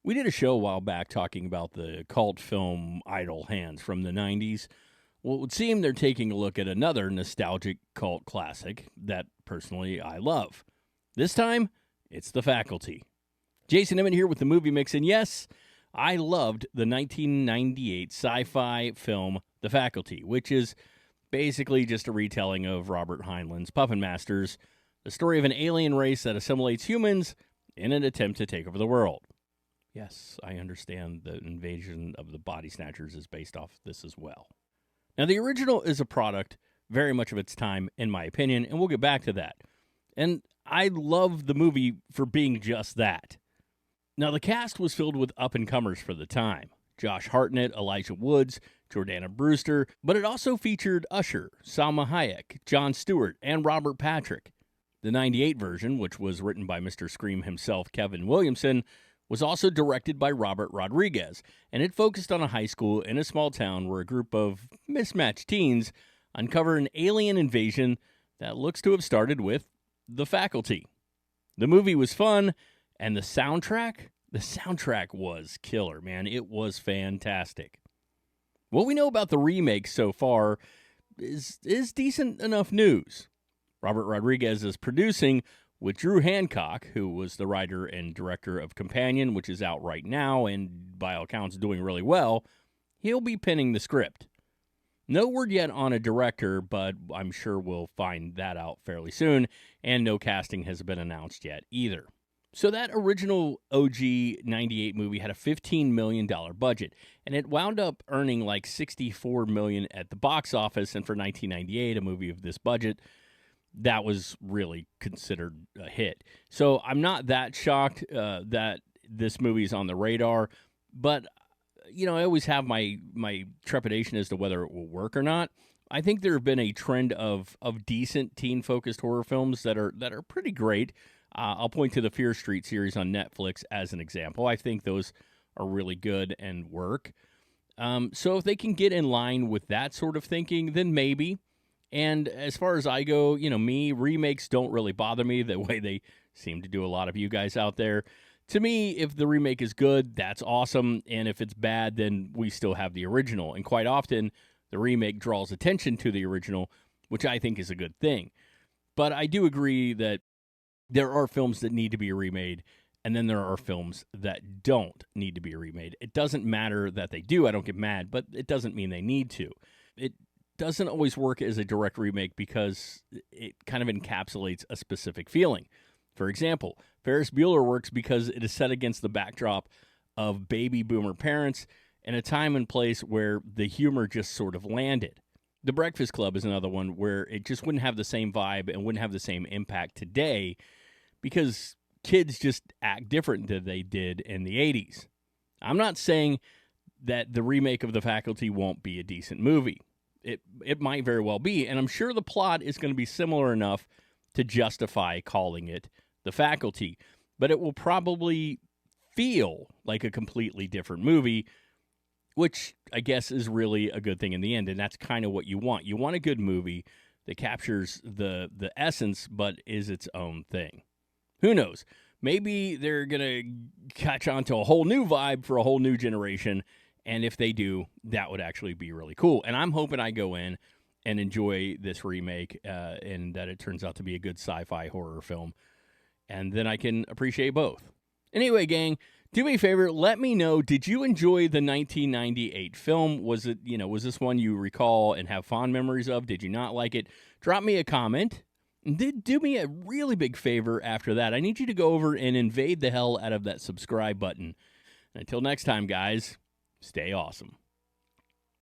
We did a show a while back talking about the cult film Idle Hands from the 90s. Well, it would seem they're taking a look at another nostalgic cult classic that, personally, I love. This time, it's The Faculty. Jason Emmett here with the Movie Mix, and yes, I loved the 1998 sci-fi film The Faculty, which is basically just a retelling of Robert Heinlein's Puppet Masters, the story of an alien race that assimilates humans in an attempt to take over the world. Yes, I understand the invasion of the Body Snatchers is based off this as well. Now, the original is a product very much of its time, in my opinion, and we'll get back to that. And I love the movie for being just that. Now, the cast was filled with up-and-comers for the time. Josh Hartnett, Elijah Woods, Jordana Brewster, but it also featured Usher, Salma Hayek, Jon Stewart, and Robert Patrick. The 98 version, which was written by Mr. Scream himself, Kevin Williamson, was also directed by Robert Rodriguez, and it focused on a high school in a small town where a group of mismatched teens uncover an alien invasion that looks to have started with the faculty. The movie was fun, and the soundtrack was killer, man. It was fantastic. What we know about the remake so far is decent enough news. Robert Rodriguez is producing with Drew Hancock, who was the writer and director of Companion, which is out right now and by all accounts doing really well. He'll be penning the script. No word yet on a director, but I'm sure we'll find that out fairly soon, and no casting has been announced yet either. So that original OG 98 movie had a $15 million budget, and it wound up earning like $64 million at the box office, and for 1998, a movie of this budget, that was really considered a hit. So I'm not that shocked that this movie is on the radar, but I always have my trepidation as to whether it will work or not. I think there have been a trend of decent teen-focused horror films that are pretty great. I'll point to the Fear Street series on Netflix as an example. I think those are really good and work. So if they can get in line with that sort of thinking, then maybe. And as far as I go, remakes don't really bother me the way they seem to do a lot of you guys out there. To me, if the remake is good, that's awesome. And if it's bad, then we still have the original. And quite often, the remake draws attention to the original, which I think is a good thing. But I do agree that there are films that need to be remade, and then there are films that don't need to be remade. It doesn't matter that they do. I don't get mad, but it doesn't mean they need to. It doesn't always work as a direct remake because it kind of encapsulates a specific feeling. For example, Ferris Bueller works because it is set against the backdrop of baby boomer parents and a time and place where the humor just sort of landed. The Breakfast Club is another one where it just wouldn't have the same vibe and wouldn't have the same impact today because kids just act different than they did in the 80s. I'm not saying that the remake of The Faculty won't be a decent movie. It might very well be, and I'm sure the plot is going to be similar enough to justify calling it The Faculty, but it will probably feel like a completely different movie, which I guess is really a good thing in the end, and that's kind of what you want. You want a good movie that captures the essence, but is its own thing. Who knows? Maybe they're going to catch on to a whole new vibe for a whole new generation, and if they do, that would actually be really cool. And I'm hoping I go in and enjoy this remake and that it turns out to be a good sci-fi horror film, and then I can appreciate both. Anyway, gang, do me a favor, let me know, did you enjoy the 1998 film? Was this one you recall and have fond memories of? Did you not like it? Drop me a comment. And do me a really big favor after that. I need you to go over and invade the hell out of that subscribe button. And until next time, guys, stay awesome.